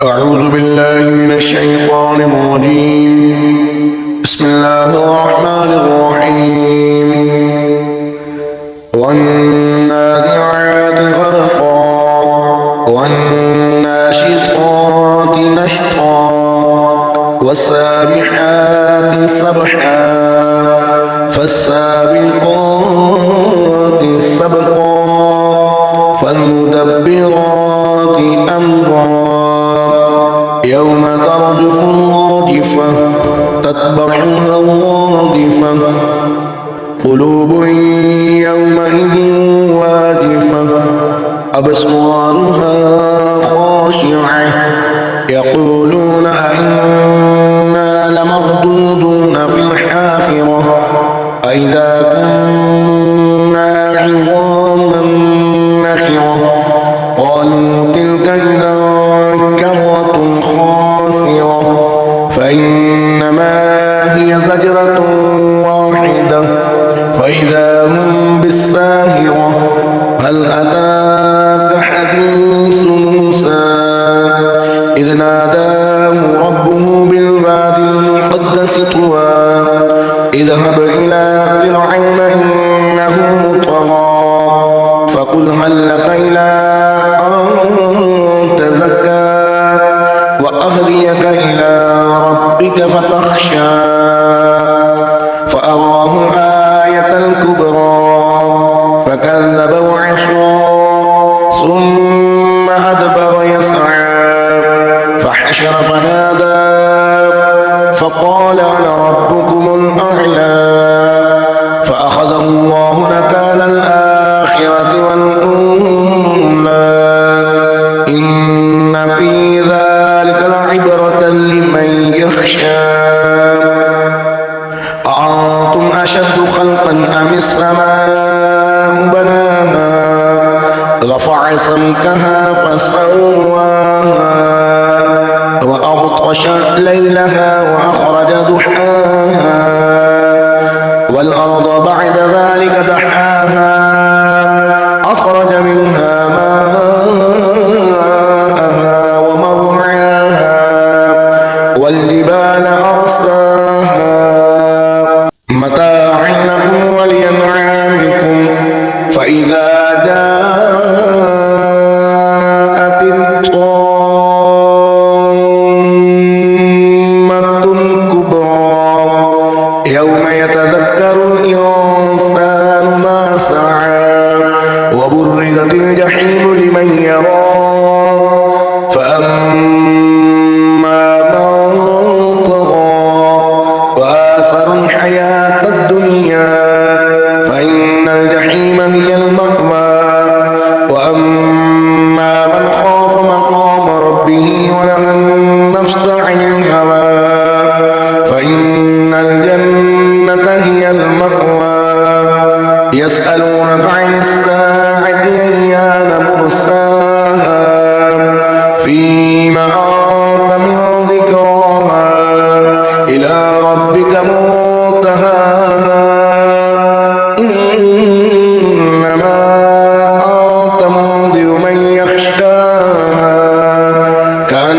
أعوذ بالله من الشيطان الرجيم. بسم الله الرحمن الرحيم. والنازعات غرقا والناشطات نشطا والسابحات سبحا فالسابقات سبقا فالمدبرات أمرا يوم ترجف الراجفة تتبعها الرادفة قلوب يومئذ واجفة أبصارها خاشعة يقولون أئنا لمردودون في الحافرة أئذا كنا عظاما نخرة قالوا تلك إذا كرة خاسرة فإنما هي زجرة واحدة فإذا هم بالساهرة هل أتاك حديث موسى إذ ناداه ربه بالوادي المقدس طوى اذهب إلى فرعون إنه طغى فقل هل لك إلى أن تزكى وأهديك إلى ربك فتخشى فأراه الآية الكبرى فكذب وعصى ثم أدبر يسعى فحشر فنادى فقال أنا ربكم الأعلى فأخذه الله نكال الآخرة والأولى إن في ذلك لعبرة لمن يخشى أأنتم أشد خلقا أم السماء بناها رفع سمكها فسواها وأغطش ليلها وأخرج ضحاها والأرض بعد ذلك دحاها أخرج منها ماءها ومرعاها والجبال أرساها متاعا لكم ولأنعامكم فإذا جاءت الطامة الكبرى يوم يتذكر الإنسان ما سعى وبرزت الجحيم لمن يرى فأما من طغى وآثر الحياة الدنيا فإن الجحيم هي المأوى وأما من خاف مقام ربه ونهى النفس عن الهوى فإن الجنة هي المأوى يسألونك عن الساعة أيان مرساها فيما أنت من ذكراها إلى ربك منتهاها إنما أنت منذر من يخشاها كأن